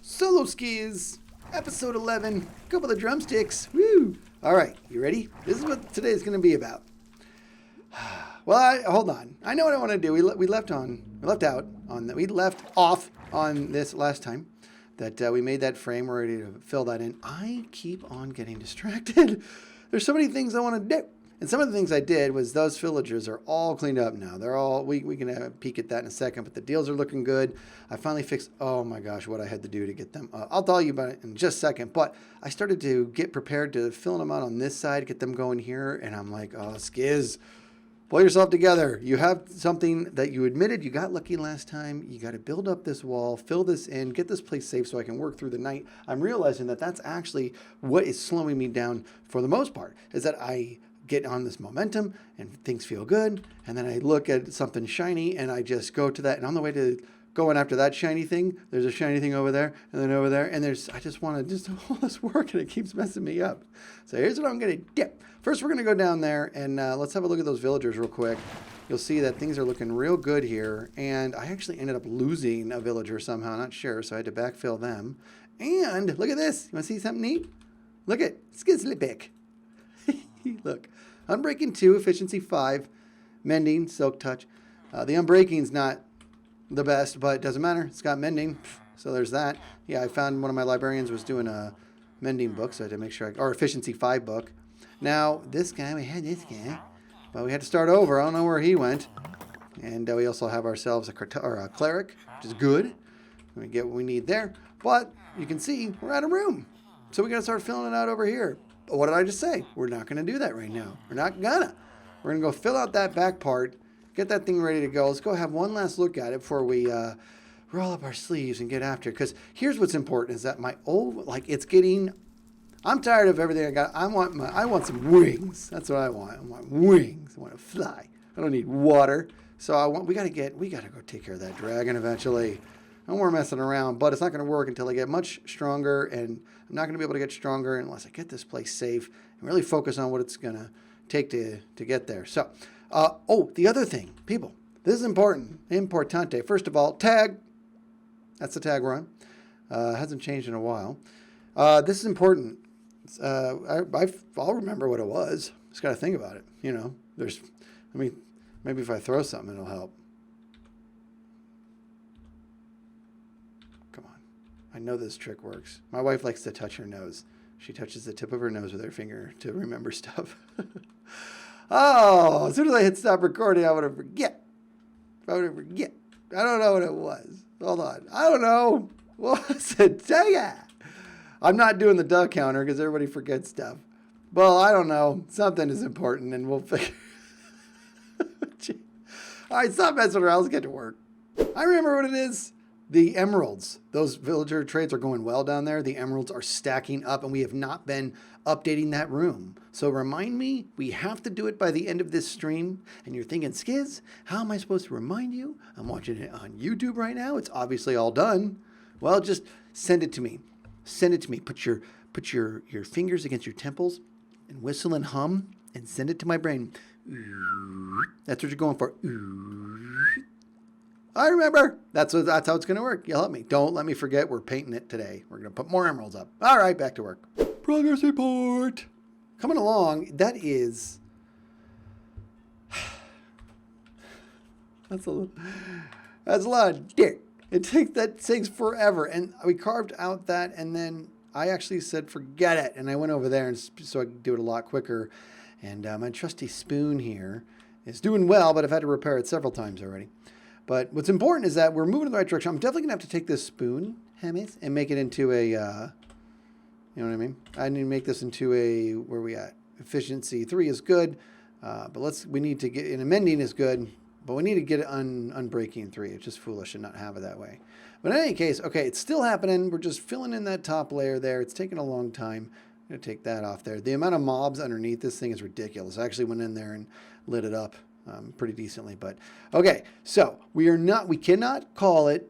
Solo Skizz, episode 11, couple of drumsticks, woo! Alright, you ready? This is what today is going to be about. Well, hold on. I know what I want to do. We left off on this last time that we made that frame. We're ready to fill that in. I keep on getting distracted. There's so many things I want to do. And some of the things I did was those villagers are all cleaned up now. They're all, we can have a peek at that in a second, but the deals are looking good. I finally fixed, oh my gosh, what I had to do to get them. I'll tell you about it in just a second, but I started to get prepared to fill them out on this side, get them going here, and I'm like, oh, Skizz, pull yourself together. You have something that you admitted you got lucky last time. You got to build up this wall, fill this in, get this place safe so I can work through the night. I'm realizing that that's actually what is slowing me down for the most part, is that I get on this momentum and things feel good, and then I look at something shiny and I just go to that, and on the way to going after that shiny thing, there's a shiny thing over there and then over there, and I just want to just do all this work and it keeps messing me up. So here's what I'm gonna do. First we're gonna go down there and let's have a look at those villagers real quick. You'll see that things are looking real good here, and I actually ended up losing a villager somehow, not sure, so I had to backfill them. And look at this, you wanna see something neat? Look at Skizlipic. Look, Unbreaking 2, Efficiency 5, Mending, Silk Touch. The Unbreaking's not the best, but it doesn't matter. It's got Mending, so there's that. Yeah, I found one of my librarians was doing a Mending book, so I had to make sure, or Efficiency 5 book. Now, this guy, we had this guy, but we had to start over. I don't know where he went. And we also have ourselves a Cleric, which is good. We get what we need there. But you can see we're out of room. So we got to start filling it out over here. But what did I just say? We're not going to do that right now. We're not gonna. We're going to go fill out that back part, get that thing ready to go. Let's go have one last look at it before we roll up our sleeves and get after it. Because here's what's important is that my old, it's getting, I'm tired of everything I got. I want some wings. That's what I want. I want wings. I want to fly. I don't need water. So we got to go take care of that dragon eventually. No more messing around, but it's not going to work until I get much stronger, and I'm not going to be able to get stronger unless I get this place safe and really focus on what it's going to take to get there. So, the other thing, people, this is important, importante. First of all, tag. That's the tag we're on. Hasn't changed in a while. This is important. I'll remember what it was. Just got to think about it. You know, maybe if I throw something, it'll help. I know this trick works. My wife likes to touch her nose. She touches the tip of her nose with her finger to remember stuff. Oh, as soon as I hit stop recording, I would forget. I don't know what it was. Hold on. I don't know. What was it? Dang it. I'm not doing the duck counter because everybody forgets stuff. Well, I don't know. Something is important and we'll figure. All right, stop messing around. Let's get to work. I remember what it is. The emeralds, those villager trades are going well down there. The emeralds are stacking up, and we have not been updating that room. So remind me, we have to do it by the end of this stream. And you're thinking, Skizz, how am I supposed to remind you? I'm watching it on YouTube right now. It's obviously all done. Well, just send it to me. Send it to me. Put your fingers against your temples and whistle and hum and send it to my brain. That's what you're going for. I remember. That's how it's going to work. You'll help me. Don't let me forget we're painting it today. We're going to put more emeralds up. All right, back to work. Progress report. Coming along. That is... That's a lot of dirt. It takes forever. And we carved out that, and then I actually said, forget it. And I went over there so I could do it a lot quicker. And my trusty spoon here is doing well, but I've had to repair it several times already. But what's important is that we're moving in the right direction. I'm definitely going to have to take this spoon, Hemis, and make it into a, you know what I mean? I need to make this into a, where are we at? Efficiency 3 is good, but we need to get, and Mending is good, but we need to get it Unbreaking 3. It's just foolish to not have it that way. But in any case, okay, it's still happening. We're just filling in that top layer there. It's taking a long time. I'm going to take that off there. The amount of mobs underneath this thing is ridiculous. I actually went in there and lit it up. Pretty decently, but okay. So we cannot call it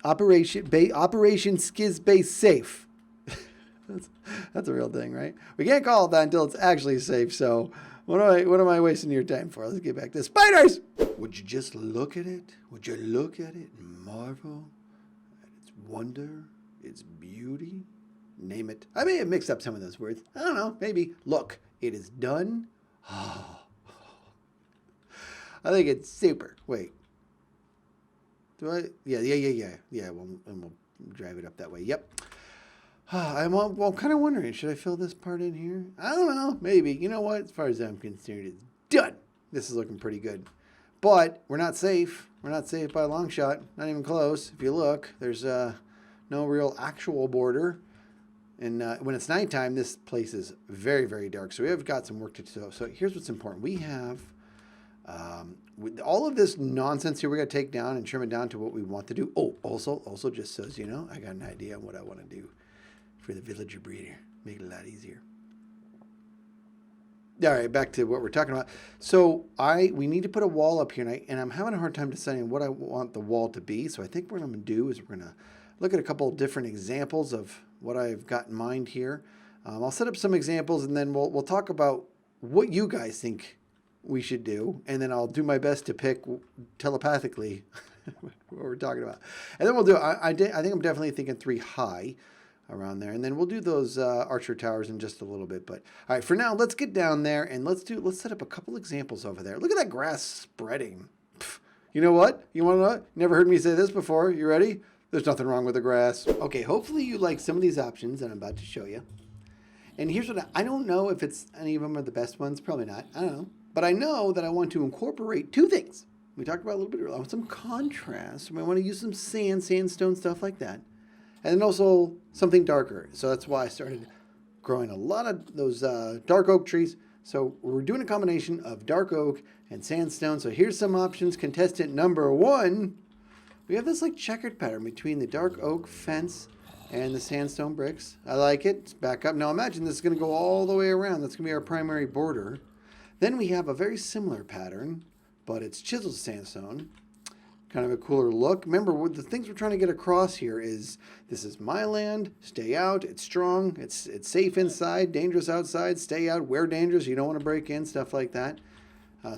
Operation Skizz Base Safe. that's a real thing, right? We can't call it that until it's actually safe. So what am I wasting your time for? Let's get back to spiders. Would you just look at it? Would you look at it and marvel at its wonder, its beauty. Name it. I may have mixed up some of those words. I don't know. Maybe. Look, it is done. Oh, I think it's super. Wait. Do I? Yeah. We'll drive it up that way. Yep. I'm kind of wondering, should I fill this part in here? I don't know. Maybe. You know what? As far as I'm concerned, it's done. This is looking pretty good. But we're not safe. We're not safe by a long shot. Not even close. If you look, there's no real actual border. And when it's nighttime, this place is very, very dark. So we have got some work to do. So here's what's important. We have with all of this nonsense here, we're going to take down and trim it down to what we want to do. Oh, also just so you know, I got an idea on what I want to do for the villager breeder. Make it a lot easier. All right, back to what we're talking about. So we need to put a wall up here, and I'm having a hard time deciding what I want the wall to be. So I think what I'm going to do is we're going to look at a couple of different examples of what I've got in mind here. I'll set up some examples, and then we'll talk about what you guys think we should do, and then I'll do my best to pick telepathically what we're talking about. And then we'll do. I think I'm definitely thinking 3 high. Around there, and then we'll do those archer towers in just a little bit. But all right, for now, let's get down there and let's set up a couple examples over there. Look at that grass spreading. Pff, you know what? You want to know? You never heard me say this before. You ready? There's nothing wrong with the grass. Okay, hopefully you like some of these options that I'm about to show you. And here's what I don't know if it's any of them are the best ones. Probably not. I don't know. But I know that I want to incorporate 2 things. We talked about a little bit earlier. I want some contrast. I want to use some sandstone, stuff like that. And then also something darker. So that's why I started growing a lot of those dark oak trees. So we're doing a combination of dark oak and sandstone. So here's some options. Contestant number 1. We have this like checkered pattern between the dark oak fence and the sandstone bricks. I like it. It's back up. Now imagine this is going to go all the way around. That's going to be our primary border. Then we have a very similar pattern, but it's chiseled sandstone. Kind of a cooler look. Remember, the things we're trying to get across here is this is my land, stay out, it's strong, it's safe inside, dangerous outside, stay out, we're dangerous, you don't want to break in, stuff like that.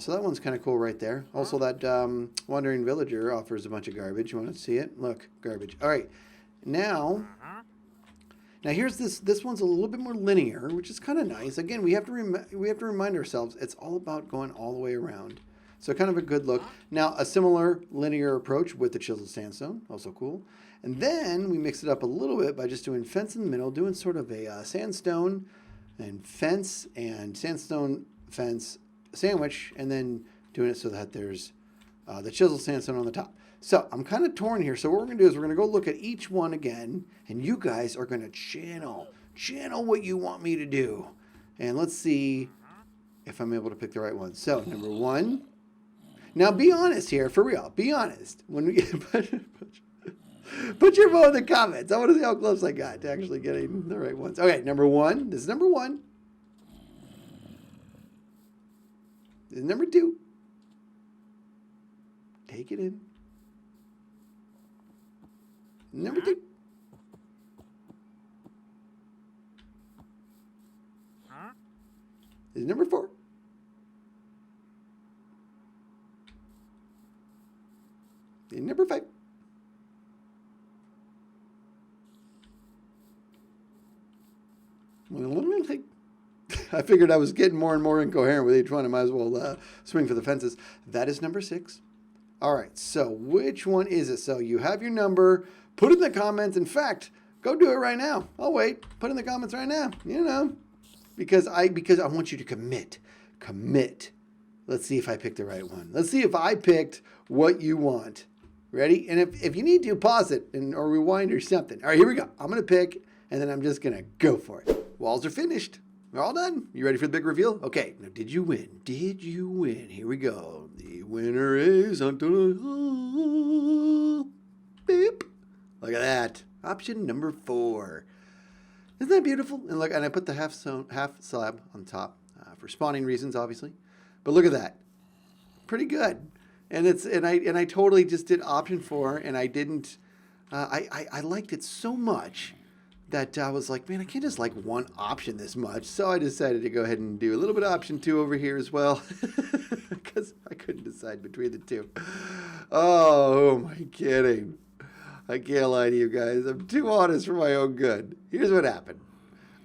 So that one's kind of cool right there. Also, that wandering villager offers a bunch of garbage. You want to see it? Look, garbage. All right, now here's this one's a little bit more linear, which is kind of nice. Again, we have to remind ourselves it's all about going all the way around. So kind of a good look. Now, a similar linear approach with the chiseled sandstone, also cool. And then we mix it up a little bit by just doing fence in the middle, doing sort of a sandstone and fence and sandstone fence sandwich, and then doing it so that there's the chiseled sandstone on the top. So I'm kind of torn here. So what we're going to do is we're going to go look at each one again, and you guys are going to channel what you want me to do. And let's see if I'm able to pick the right one. So number 1. Now, be honest here, for real. Be honest. When we put your vote in the comments. I want to see how close I got to actually getting the right ones. Okay, number 1. This is number 1. This is number 2. Take it in. Number 2. This is number 4. And number 5. I figured I was getting more and more incoherent with each one. I might as well swing for the fences. That is number 6. All right, so which one is it? So you have your number. Put it in the comments. In fact, go do it right now. I'll wait. Put it in the comments right now. You know, because I want you to commit. Commit. Let's see if I picked the right one. Let's see if I picked what you want. Ready? And if you need to, pause it or rewind or something. All right, here we go. I'm going to pick, and then I'm just going to go for it. Walls are finished. We're all done. You ready for the big reveal? Okay, now did you win? Did you win? Here we go. The winner is... Beep. Look at that. Option number 4. Isn't that beautiful? And look, and I put the half slab on top for spawning reasons, obviously. But look at that. Pretty good. And I totally just did option 4, and I didn't. I liked it so much that I was like, man, I can't just like one option this much. So I decided to go ahead and do a little bit of option 2 over here as well, because I couldn't decide between the 2. Oh, am I kidding? I can't lie to you guys. I'm too honest for my own good. Here's what happened.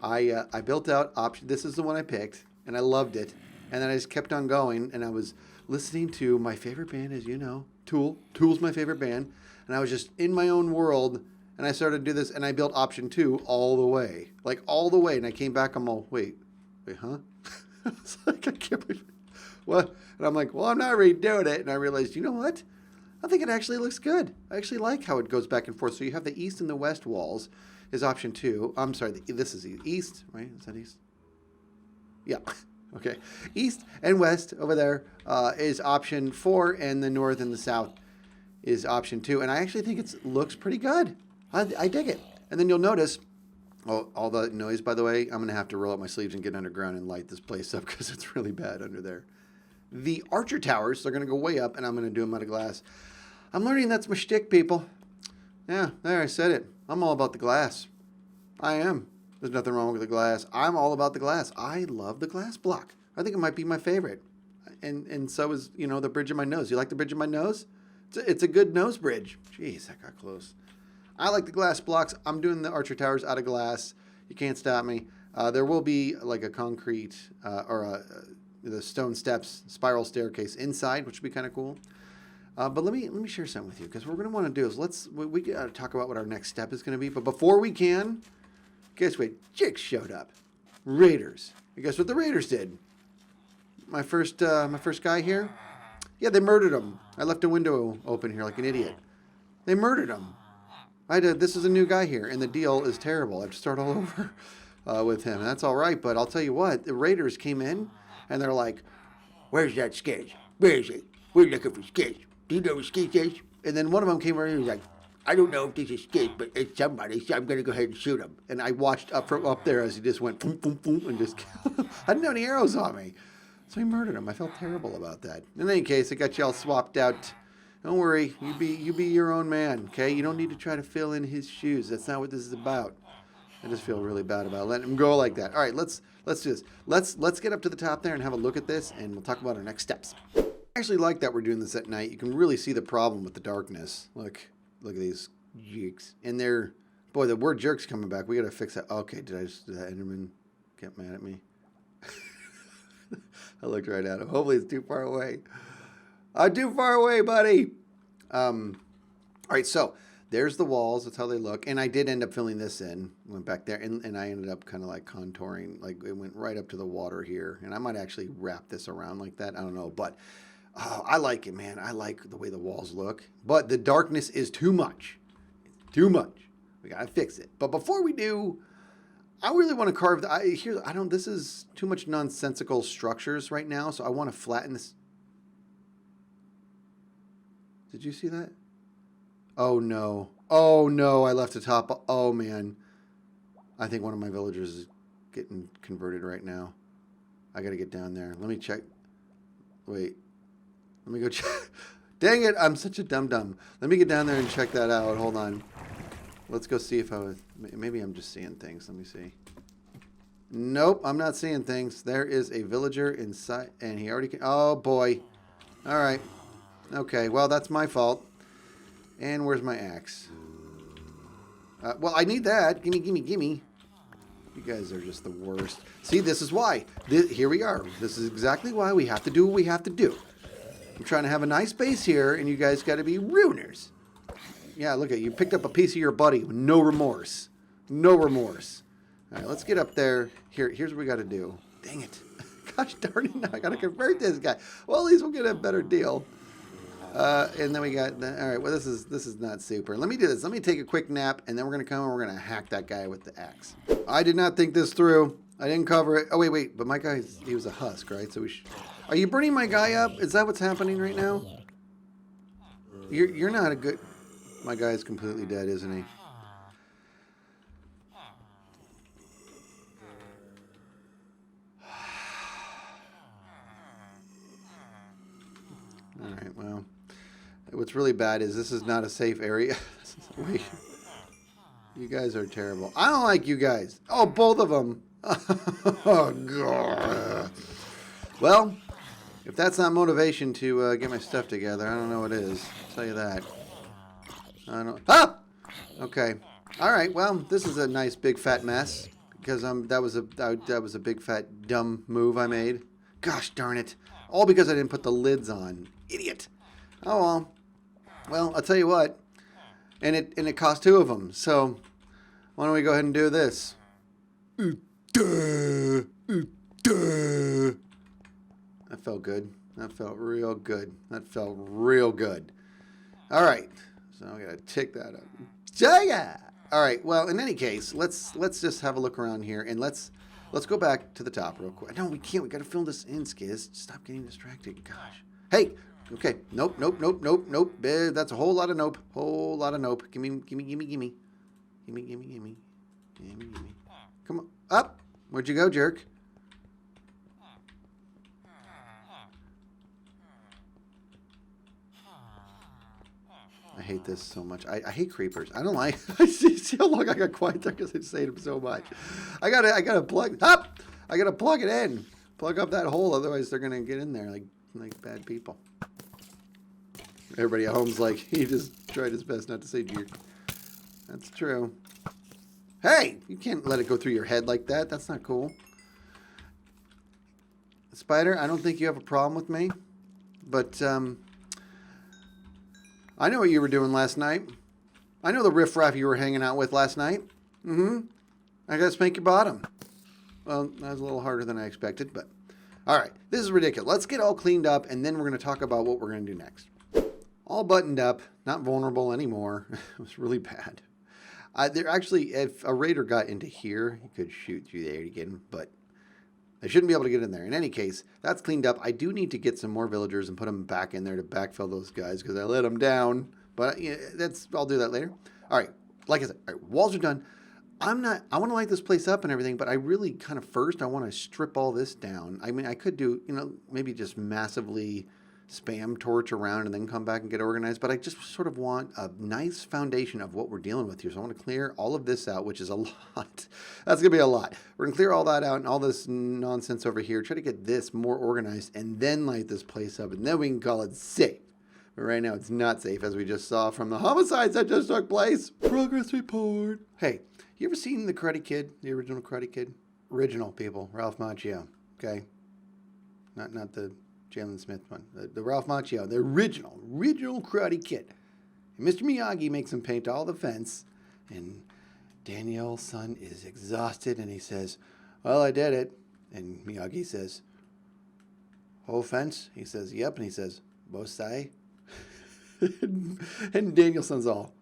I built out option. This is the one I picked, and I loved it. And then I just kept on going, and I was listening to my favorite band, as you know, Tool. Tool's my favorite band. And I was just in my own world, and I started to do this, and I built option 2 all the way. Like, all the way. And I came back, I'm all, wait, huh? I was like, I can't believe it. What? And I'm like, well, I'm not redoing it. And I realized, you know what? I think it actually looks good. I actually like how it goes back and forth. So you have the east and the west walls is option 2. I'm sorry, this is east, right? Is that east? Yeah. Okay. East and west over there is option 4, and the north and the south is option 2. And I actually think it looks pretty good. I dig it. And then you'll notice, all the noise, by the way, I'm going to have to roll up my sleeves and get underground and light this place up because it's really bad under there. The Archer Towers, they're going to go way up, and I'm going to do them out of glass. I'm learning that's my shtick, people. Yeah, there, I said it. I'm all about the glass. I am. There's nothing wrong with the glass. I'm all about the glass. I love the glass block. I think it might be my favorite. And so is, you know, the bridge of my nose. You like the bridge of my nose? It's a good nose bridge. Jeez, that got close. I like the glass blocks. I'm doing the Archer Towers out of glass. You can't stop me. There will be like a concrete the stone steps, spiral staircase inside, which would be kind of cool. But let me share something with you, because what we're going to want to do is we got to talk about what our next step is going to be. But before we can, guess what? Jigs showed up. Raiders. And guess what the Raiders did? My first guy here. Yeah, they murdered him. I left a window open here like an idiot. They murdered him. This is a new guy here, and the deal is terrible. I have to start all over with him. And that's all right, but I'll tell you what. The Raiders came in, and they're like, "Where's that Skizz? Where is it? We're looking for Skizz. Do you know what Skizz is?" And then one of them came over and he was like, "I don't know if this is Skizz, but it's somebody, so I'm going to go ahead and shoot him." And I watched from up there as he just went boom, boom, boom, and just killed him. I didn't have any arrows on me. So he murdered him. I felt terrible about that. In any case, I got you all swapped out. Don't worry. You be your own man, okay? You don't need to try to fill in his shoes. That's not what this is about. I just feel really bad about letting him go like that. All right, let's do this. Let's get up to the top there and have a look at this, and we'll talk about our next steps. I actually like that we're doing this at night. You can really see the problem with the darkness. Look at these jerks. And boy, the word jerk's coming back. We got to fix that. Okay, did that Enderman get mad at me? I looked right at him. Hopefully it's too far away. Too far away, buddy. All right, so there's the walls. That's how they look. And I did end up filling this in. Went back there, and I ended up kind of like contouring. Like it went right up to the water here. And I might actually wrap this around like that. I don't know. But I like it, man. I like the way the walls look. But the darkness is too much. It's too much. We got to fix it. But before we do, I really want to carve this is too much nonsensical structures right now, so I want to flatten this. Did you see that? Oh no. Oh no, I left the top. Oh man. I think one of my villagers is getting converted right now. I got to get down there. Let me check. Wait. Let me go check. Dang it, I'm such a dum-dum. Let me get down there and check that out. Hold on. Let's go see if maybe I'm just seeing things. Let me see. Nope, I'm not seeing things. There is a villager inside, and he already oh boy. All right. Okay, well, that's my fault. And where's my axe? Well, I need that. Gimme. You guys are just the worst. See, this is why. Here we are. This is exactly why we have to do what we have to do. I'm trying to have a nice base here, and you guys got to be ruiners. Yeah, look at you. Picked up a piece of your buddy with no remorse. No remorse. All right, let's get up there. Here's what we got to do. Dang it. Gosh darn it, now I got to convert this guy. Well, at least we'll get a better deal. And then we got, all right, well, this is not super. Let me do this. Let me take a quick nap, and then we're going to come and we're going to hack that guy with the axe. I did not think this through. I didn't cover it. Oh, wait. But my guy, he was a husk, right? So are you burning my guy up? Is that what's happening right now? You're not a good... My guy's completely dead, isn't he? All right, well, what's really bad is this is not a safe area. Wait, you guys are terrible. I don't like you guys. Oh, both of them. Oh, God. Well, if that's not motivation to get my stuff together, I don't know what is. I'll tell you that. I don't. Ah! Okay. All right. Well, this is a nice big fat mess because that was a big fat dumb move I made. Gosh darn it! All because I didn't put the lids on. Idiot. Oh well. Well, I'll tell you what. And it cost 2 of them. So why don't we go ahead and do this? That felt good. That felt real good. That felt real good. All right. So I gotta tick that up. Yeah. All right. Well, in any case, let's just have a look around here and let's go back to the top real quick. No, we can't. We gotta fill this in, Skizz. Stop getting distracted. Gosh. Hey. Okay. Nope. Nope. Nope. Nope. Nope. That's a whole lot of nope. Whole lot of nope. Gimme. Gimme. Gimme. Gimme. Gimme. Gimme. Gimme. Gimme. Gimme. Come on. Up. Where'd you go, jerk? I hate this so much. I hate creepers. I don't like. See how long I got quiet there because I just hate them so much. I gotta plug up. I gotta plug it in. Plug up that hole, otherwise they're gonna get in there like bad people. Everybody at home's like, he just tried his best not to say jerk. That's true. Hey, you can't let it go through your head like that. That's not cool. Spider, I don't think you have a problem with me, but I know what you were doing last night. I know the riffraff you were hanging out with last night. I gotta spank your bottom. Well, that was a little harder than I expected, but all right. This is ridiculous. Let's get all cleaned up, and then we're going to talk about what we're going to do next. All buttoned up, not vulnerable anymore. It was really bad. There actually, if a raider got into here, he could shoot through there again, but they shouldn't be able to get in there. In any case, that's cleaned up. I do need to get some more villagers and put them back in there to backfill those guys because I let them down. But yeah, I'll do that later. All right. Like I said, all right, walls are done. I want to light this place up and everything, but I really kind of first, I want to strip all this down. I mean, I could do, maybe just massively spam torch around and then come back and get organized. But I just sort of want a nice foundation of what we're dealing with here. So I want to clear all of this out, which is a lot. That's going to be a lot. We're going to clear all that out and all this nonsense over here. Try to get this more organized and then light this place up. And then we can call it safe. But right now it's not safe, as we just saw from the homicides that just took place. Progress report. Hey, you ever seen the Karate Kid? The original Karate Kid? Original, people. Ralph Macchio. Okay? Not the Jalen Smith one. The Ralph Macchio. The original Karate Kid. And Mr. Miyagi makes him paint all the fence. And Daniel's son is exhausted. And he says, well, I did it. And Miyagi says, whole fence? He says, yep. And he says, both sides? And Danielson's all,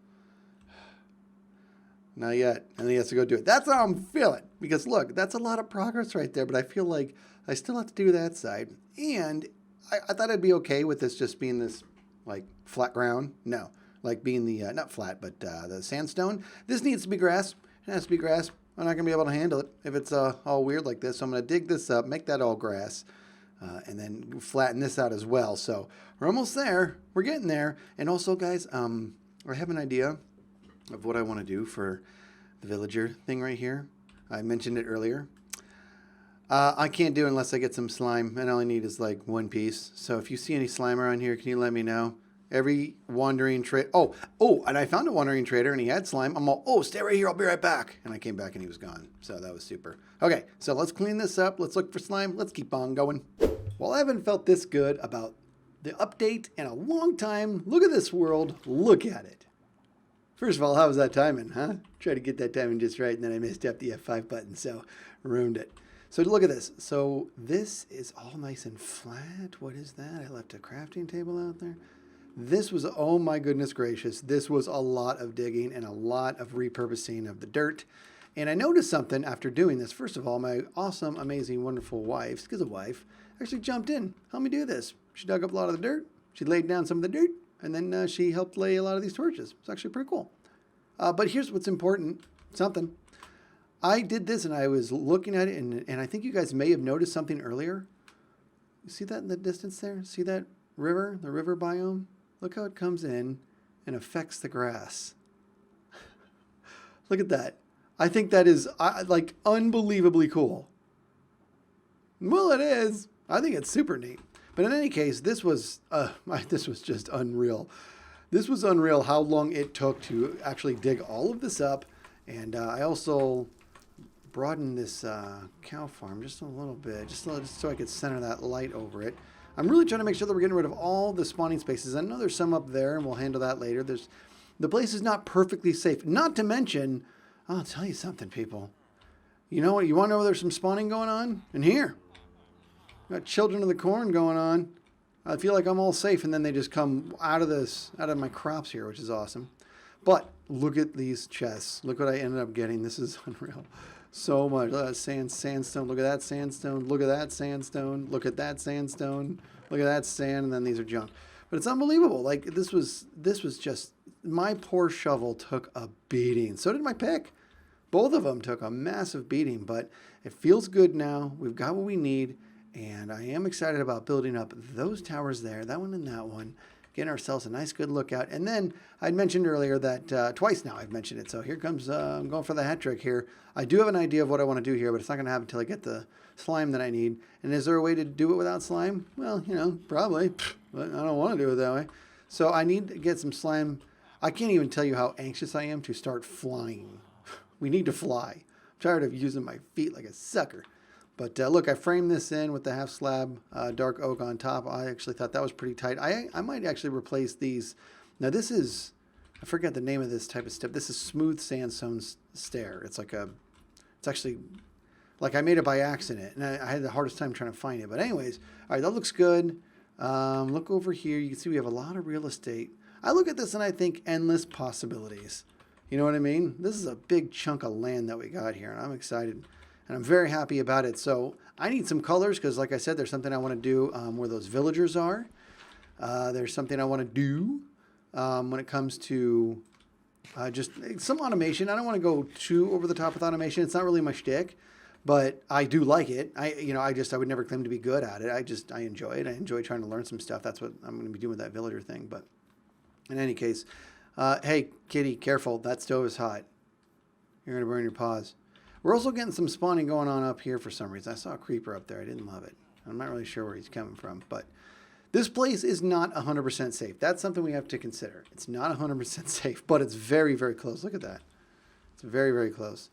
not yet. And he has to go do it. That's how I'm feeling. Because look, that's a lot of progress right there. But I feel like I still have to do that side. And I thought I'd be okay with this just being this like flat ground. No, like being the, not flat, but the sandstone. This needs to be grass. It has to be grass. I'm not going to be able to handle it if it's all weird like this. So I'm going to dig this up, make that all grass. And then flatten this out as well. So we're almost there. We're getting there. And also, guys, I have an idea of what I want to do for the villager thing right here. I mentioned it earlier. I can't do it unless I get some slime. And all I need is like 1 piece. So if you see any slime around here, can you let me know? Every wandering trader. Oh, and I found a wandering trader and he had slime. I'm all, stay right here. I'll be right back. And I came back and he was gone. So that was super. Okay, so let's clean this up. Let's look for slime. Let's keep on going. Well, I haven't felt this good about the update in a long time. Look at this world. Look at it. First of all, how was that timing, huh? Tried to get that timing just right, and then I messed up the F5 button, so ruined it. So look at this. So this is all nice and flat. What is that? I left a crafting table out there. This was, oh my goodness gracious, this was a lot of digging and a lot of repurposing of the dirt. And I noticed something after doing this. First of all, my awesome, amazing, wonderful wife, Skizz wife, actually jumped in, helped me do this. She dug up a lot of the dirt. She laid down some of the dirt, and then she helped lay a lot of these torches. It's actually pretty cool. But here's what's important, something. I did this, and I was looking at it, and I think you guys may have noticed something earlier. You see that in the distance there? See that river, the river biome? Look how it comes in and affects the grass. Look at that. I think that is like unbelievably cool. Well, it is. I think it's super neat. But in any case, this was just unreal. This was unreal how long it took to actually dig all of this up. And I also broadened this cow farm just a little bit, just so I could center that light over it. I'm really trying to make sure that we're getting rid of all the spawning spaces. I know there's some up there, and we'll handle that later. The place is not perfectly safe. Not to mention, I'll tell you something, people. You know what? You want to know there's some spawning going on? In here. Got children of the corn going on. I feel like I'm all safe, and then they just come out of my crops here, which is awesome. But look at these chests. Look what I ended up getting. This is unreal. So much. Look at that sandstone. Look at that sandstone. Look at that sandstone. Look at that sandstone. Look at that sand, and then these are junk. But it's unbelievable. Like this was just, my poor shovel took a beating. So did my pick. Both of them took a massive beating, but it feels good now. We've got what we need, and I am excited about building up those towers there, that one and that one, getting ourselves a nice good lookout. And then I'd mentioned earlier that twice now I've mentioned it. So here comes, I'm going for the hat trick here. I do have an idea of what I want to do here, but it's not going to happen until I get the slime that I need. And is there a way to do it without slime? Well, you know, probably, but I don't want to do it that way. So I need to get some slime. I can't even tell you how anxious I am to start flying. We need to fly. I'm tired of using my feet like a sucker. But look, I framed this in with the half slab dark oak on top. I actually thought that was pretty tight. I might actually replace these. Now this is, I forget the name of this type of step. This is smooth sandstone stair. It's actually, like I made it by accident. And I had the hardest time trying to find it. But anyways, all right, that looks good. Look over here. You can see we have a lot of real estate. I look at this and I think endless possibilities. You know what I mean? This is a big chunk of land that we got here. And I'm excited. And I'm very happy about it. So I need some colors because, like I said, there's something I want to do where those villagers are. There's something I want to do when it comes to just some automation. I don't want to go too over the top with automation. It's not really my shtick, but I do like it. I would never claim to be good at it. I enjoy it. I enjoy trying to learn some stuff. That's what I'm going to be doing with that villager thing. But in any case, hey, kitty, careful. That stove is hot. You're going to burn your paws. We're also getting some spawning going on up here for some reason. I saw a creeper up there. I didn't love it. I'm not really sure where he's coming from, but this place is not 100% safe. That's something we have to consider. It's not 100% safe, but it's very, very close. Look at that. It's very, very close.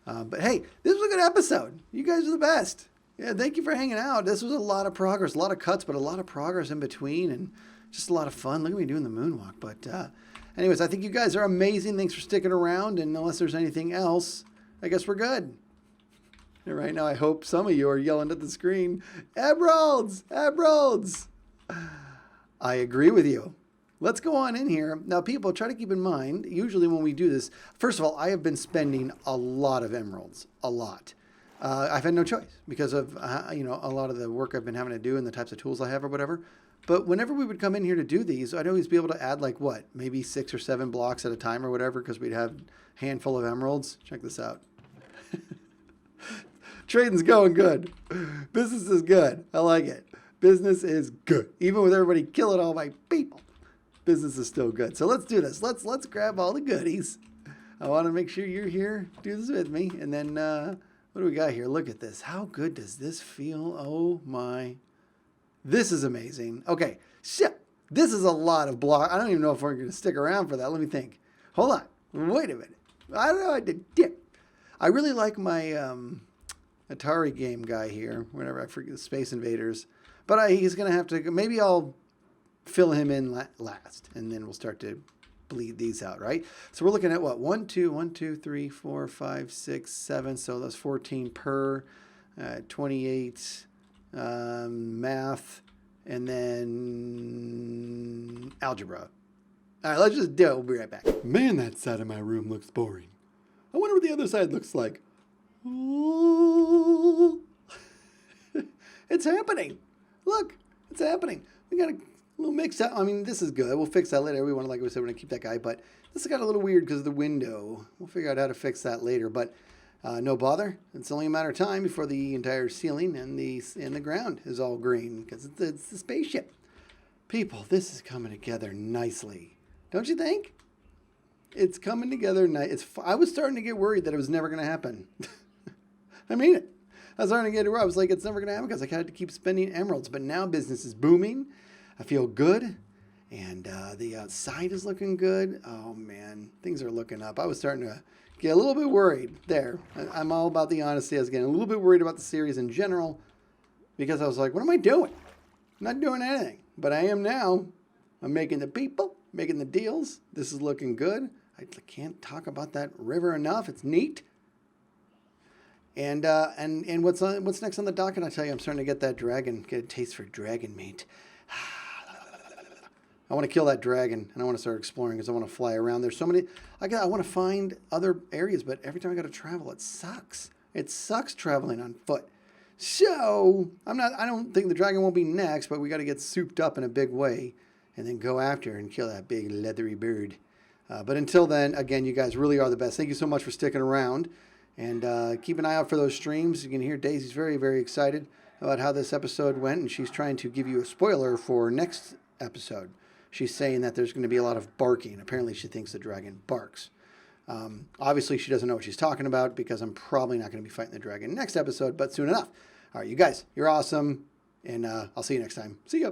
But hey, this was a good episode. You guys are the best. Yeah, thank you for hanging out. This was a lot of progress, a lot of cuts, but a lot of progress in between, and just a lot of fun. Look at me doing the moonwalk. But anyways, I think you guys are amazing. Thanks for sticking around, and unless there's anything else, I guess we're good. And right now, I hope some of you are yelling at the screen, Emeralds! Emeralds! I agree with you. Let's go on in here. Now, people, try to keep in mind, usually when we do this, first of all, I have been spending a lot of emeralds. A lot. I've had no choice because of, a lot of the work I've been having to do and the types of tools I have or whatever. But whenever we would come in here to do these, I'd always be able to add like what? Maybe 6 or 7 blocks at a time or whatever because we'd have a handful of emeralds. Check this out. Trading's going good. Business is good. I like it. Business is good. Even with everybody killing all my people, business is still good. So let's do this. Let's grab all the goodies. I want to make sure you're here. Do this with me. And then what do we got here? Look at this. How good does this feel? Oh my. This is amazing. Okay. Shit. This is a lot of block. I don't even know if we're going to stick around for that. Let me think. Hold on. Wait a minute. I don't know. I did dip. I really like my Atari game guy here. Whenever I forget the Space Invaders. But he's going to have to, maybe I'll fill him in last. And then we'll start to bleed these out, right? So we're looking at what? 1, 2, 3, 4, 5, 6, 7. So that's 14 per, 28, math, and then algebra. All right, let's just do it. We'll be right back. Man, that side of my room looks boring. I wonder what the other side looks like. Ooh. It's happening. Look, it's happening. We got a little mix up. I mean, this is good. We'll fix that later. We want to, like we said, we're going to keep that guy. But this got a little weird because of the window. We'll figure out how to fix that later. But no bother. It's only a matter of time before the entire ceiling and the ground is all green because it's the spaceship. People, this is coming together nicely. Don't you think? It's coming together nice. I was starting to get worried that it was never going to happen. I mean it. I was starting to get it where I was like, it's never going to happen because I had to keep spending emeralds. But now business is booming. I feel good. And the outside is looking good. Oh, man, things are looking up. I was starting to get a little bit worried there. I'm all about the honesty. I was getting a little bit worried about the series in general because I was like, what am I doing? I'm not doing anything. But I am now. I'm making the people, making the deals. This is looking good. I can't talk about that river enough. It's neat. And what's next on the docket? I tell you, I'm starting to get that dragon, get a taste for dragon meat. I want to kill that dragon, and I want to start exploring because I want to fly around. There's so many. I want to find other areas, but every time I got to travel, it sucks. It sucks traveling on foot. So I don't think the dragon won't be next, but we got to get souped up in a big way, and then go after and kill that big leathery bird. But until then, again, you guys really are the best. Thank you so much for sticking around, and keep an eye out for those streams. You can hear Daisy's very, very excited about how this episode went, and she's trying to give you a spoiler for next episode. She's saying that there's going to be a lot of barking. Apparently, she thinks the dragon barks. Obviously, she doesn't know what she's talking about because I'm probably not going to be fighting the dragon next episode, but soon enough. All right, you guys, you're awesome, and I'll see you next time. See ya.